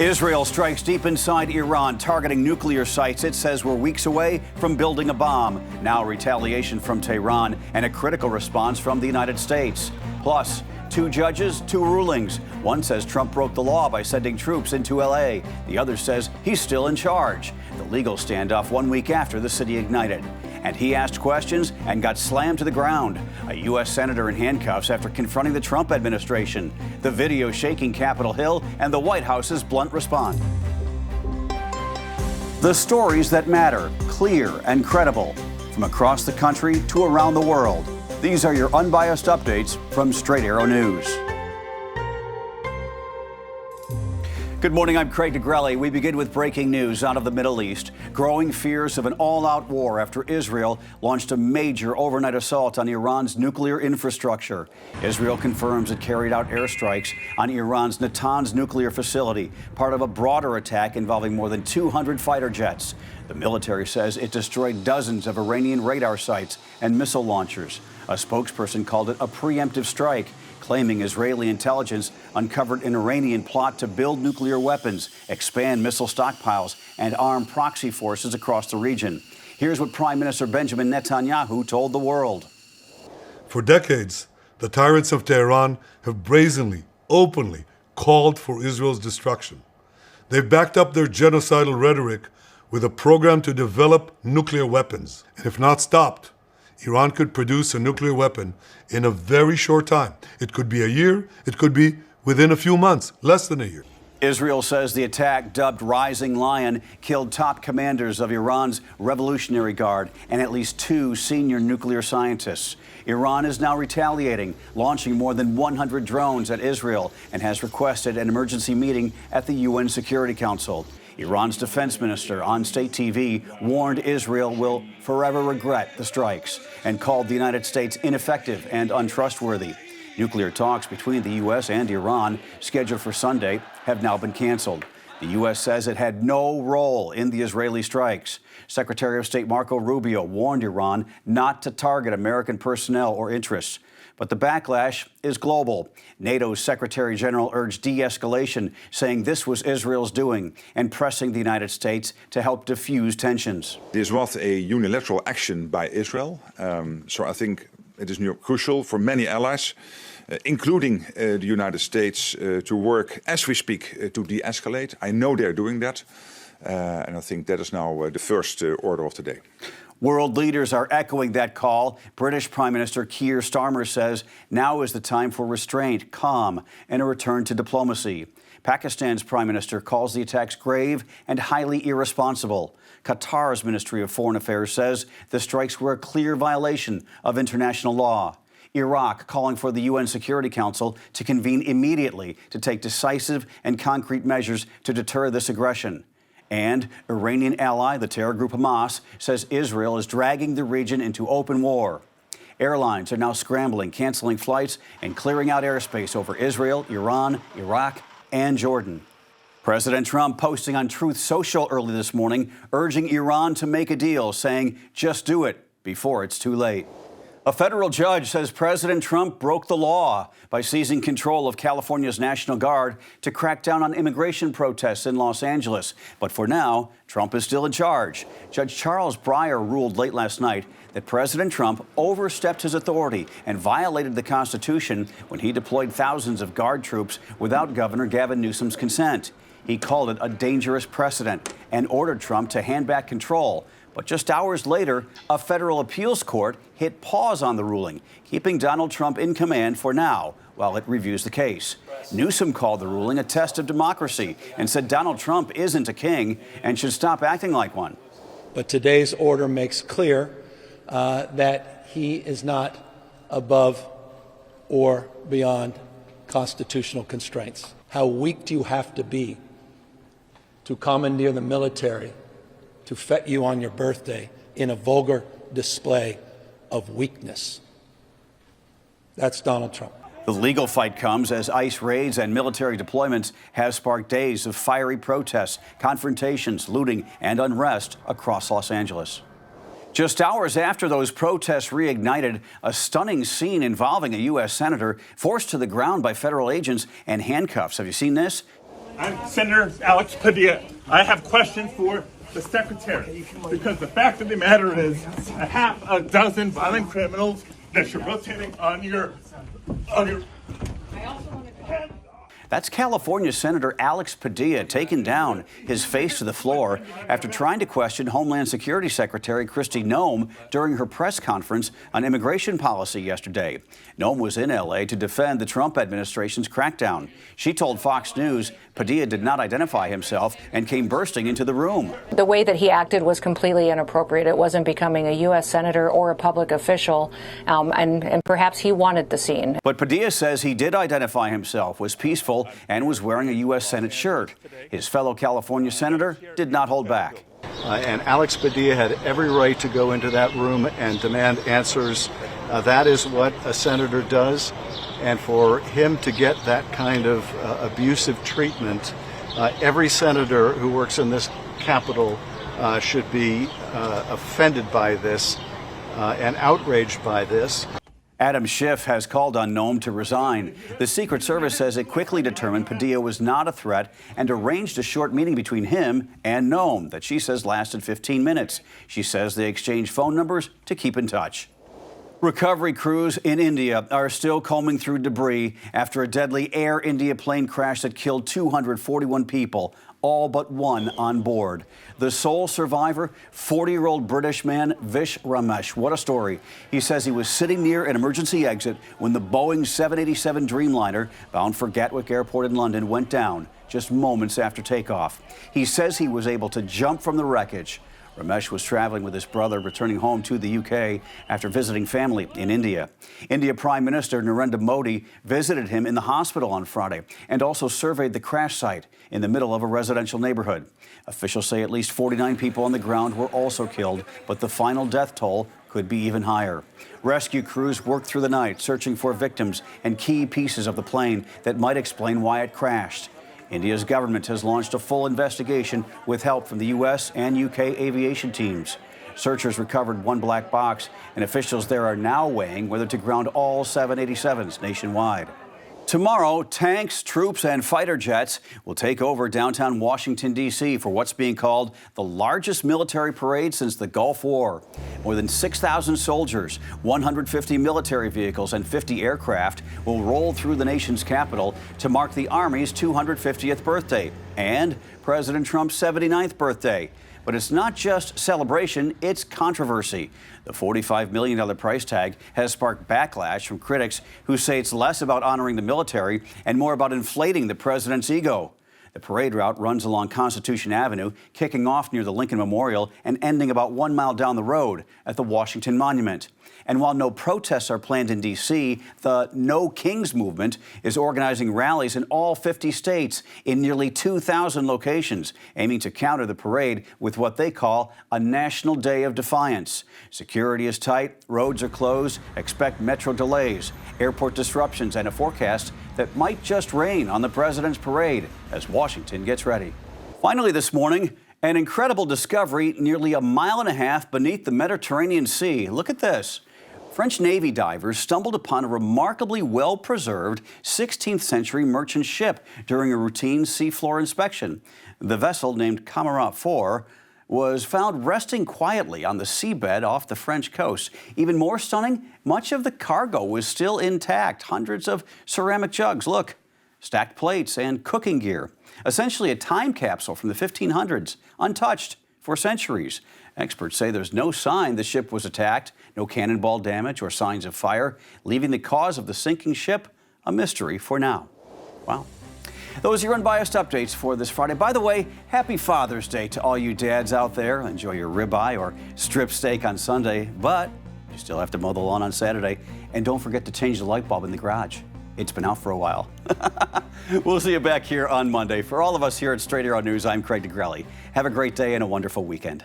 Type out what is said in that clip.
Israel strikes deep inside Iran, targeting nuclear sites it says were weeks away from building a bomb. Now retaliation from Tehran and a critical response from the United States. Plus, two judges, two rulings. One says Trump broke the law by sending troops into L.A. The other says he's still in charge. The legal standoff 1 week after the city ignited. And he asked questions and got slammed to the ground. A U.S. senator in handcuffs after confronting the Trump administration. The video shaking Capitol Hill and the White House's blunt response. The stories that matter, clear and credible, from across the country to around the world. These are your unbiased updates from Straight Arrow News. Good morning, I'm Craig DeGrelli. We begin with breaking news out of the Middle East. Growing fears of an all-out war after Israel launched a major overnight assault on Iran's nuclear infrastructure. Israel confirms it carried out airstrikes on Iran's Natanz nuclear facility, part of a broader attack involving more than 200 fighter jets. The military says it destroyed dozens of Iranian radar sites and missile launchers. A spokesperson called it a preemptive strike, claiming Israeli intelligence uncovered an Iranian plot to build nuclear weapons, expand missile stockpiles, and arm proxy forces across the region. Here's what Prime Minister Benjamin Netanyahu told the world. For decades, the tyrants of Tehran have brazenly, openly called for Israel's destruction. They've backed up their genocidal rhetoric with a program to develop nuclear weapons. And if not stopped, Iran could produce a nuclear weapon in a very short time. It could be a year, it could be within a few months, less than a year. Israel says the attack, dubbed Rising Lion, killed top commanders of Iran's Revolutionary Guard and at least two senior nuclear scientists. Iran is now retaliating, launching more than 100 drones at Israel and has requested an emergency meeting at the UN Security Council. Iran's defense minister on state TV warned Israel will forever regret the strikes and called the United States ineffective and untrustworthy. Nuclear talks between the U.S. and Iran, scheduled for Sunday, have now been canceled. The U.S. says it had no role in the Israeli strikes. Secretary of State Marco Rubio warned Iran not to target American personnel or interests. But the backlash is global. NATO's Secretary General urged de-escalation, saying this was Israel's doing, and pressing the United States to help diffuse tensions. This was a unilateral action by Israel, so I think it is crucial for many allies, including the United States, to work as we speak to de-escalate. I know they're doing that, and I think that is now the first order of the day. World leaders are echoing that call. British Prime Minister Keir Starmer says now is the time for restraint, calm, and a return to diplomacy. Pakistan's Prime Minister calls the attacks grave and highly irresponsible. Qatar's Ministry of Foreign Affairs says the strikes were a clear violation of international law. Iraq calling for the UN Security Council to convene immediately to take decisive and concrete measures to deter this aggression. And Iranian ally, the terror group Hamas, says Israel is dragging the region into open war. Airlines are now scrambling, canceling flights, and clearing out airspace over Israel, Iran, Iraq, and Jordan. President Trump posting on Truth Social early this morning, urging Iran to make a deal, saying, just do it before it's too late. A federal judge says President Trump broke the law by seizing control of California's National Guard to crack down on immigration protests in Los Angeles. But for now, Trump is still in charge. Judge Charles Breyer ruled late last night that President Trump overstepped his authority and violated the Constitution when he deployed thousands of Guard troops without Governor Gavin Newsom's consent. He called it a dangerous precedent and ordered Trump to hand back control. But just hours later, a federal appeals court hit pause on the ruling, keeping Donald Trump in command for now while it reviews the case. Newsom called the ruling a test of democracy and said Donald Trump isn't a king and should stop acting like one. But today's order makes clear that he is not above or beyond constitutional constraints. How weak do you have to be to commandeer the military to fet you on your birthday in a vulgar display of weakness? That's Donald Trump. The legal fight comes as ICE raids and military deployments have sparked days of fiery protests, confrontations, looting, and unrest across Los Angeles. Just hours after those protests reignited, a stunning scene involving a U.S. senator forced to the ground by federal agents and handcuffs. Have you seen this? I'm Senator Alex Padilla. I have questions for the Secretary, because the fact of the matter is a half a dozen violent criminals that you're rotating on your That's California Senator Alex Padilla taking down his face to the floor after trying to question Homeland Security Secretary Kristi Noem during her press conference on immigration policy yesterday. Noem was in L.A. to defend the Trump administration's crackdown. She told Fox News Padilla did not identify himself and came bursting into the room. The way that he acted was completely inappropriate. It wasn't becoming a U.S. senator or a public official, and perhaps he wanted the scene. But Padilla says he did identify himself, was peaceful, and was wearing a U.S. Senate shirt. His fellow California senator did not hold back. And Alex Padilla had every right to go into that room and demand answers. That is what a senator does. And for him to get that kind of abusive treatment, every senator who works in this Capitol should be offended by this and outraged by this. Adam Schiff has called on Noem to resign. The Secret Service says it quickly determined Padilla was not a threat and arranged a short meeting between him and Noem that she says lasted 15 minutes. She says they exchanged phone numbers to keep in touch. Recovery crews in India are still combing through debris after a deadly Air India plane crash that killed 241 people, all but one on board. The sole survivor, 40-year-old British man Vish Ramesh. What a story. He says he was sitting near an emergency exit when the Boeing 787 Dreamliner, bound for Gatwick Airport in London, went down just moments after takeoff. He says he was able to jump from the wreckage. Ramesh was traveling with his brother, returning home to the UK after visiting family in India. India Prime Minister Narendra Modi visited him in the hospital on Friday and also surveyed the crash site in the middle of a residential neighborhood. Officials say at least 49 people on the ground were also killed, but the final death toll could be even higher. Rescue crews worked through the night searching for victims and key pieces of the plane that might explain why it crashed. India's government has launched a full investigation with help from the U.S. and U.K. aviation teams. Searchers recovered one black box, and officials there are now weighing whether to ground all 787s nationwide. Tomorrow, tanks, troops, and fighter jets will take over downtown Washington, D.C. for what's being called the largest military parade since the Gulf War. More than 6,000 soldiers, 150 military vehicles, and 50 aircraft will roll through the nation's capital to mark the Army's 250th birthday and President Trump's 79th birthday. But it's not just celebration, it's controversy. The $45 million price tag has sparked backlash from critics who say it's less about honoring the military and more about inflating the president's ego. The parade route runs along Constitution Avenue, kicking off near the Lincoln Memorial and ending about 1 mile down the road at the Washington Monument. And while no protests are planned in D.C., the No Kings movement is organizing rallies in all 50 states in nearly 2,000 locations, aiming to counter the parade with what they call a National Day of Defiance. Security is tight, roads are closed, expect metro delays, airport disruptions, and a forecast that might just rain on the president's parade as Washington gets ready. Finally this morning, an incredible discovery nearly 1.5 miles beneath the Mediterranean Sea. Look at this. French Navy divers stumbled upon a remarkably well-preserved 16th century merchant ship during a routine seafloor inspection. The vessel, named Camara 4, was found resting quietly on the seabed off the French coast. Even more stunning, much of the cargo was still intact. Hundreds of ceramic jugs, look, stacked plates and cooking gear. Essentially a time capsule from the 1500s, untouched for centuries. Experts say there's no sign the ship was attacked, no cannonball damage or signs of fire, leaving the cause of the sinking ship a mystery for now. Wow. Those are your Unbiased Updates for this Friday. By the way, happy Father's Day to all you dads out there. Enjoy your ribeye or strip steak on Sunday, but you still have to mow the lawn on Saturday. And don't forget to change the light bulb in the garage. It's been out for a while. We'll see you back here on Monday. For all of us here at Straight Arrow News, I'm Craig DeGrelli. Have a great day and a wonderful weekend.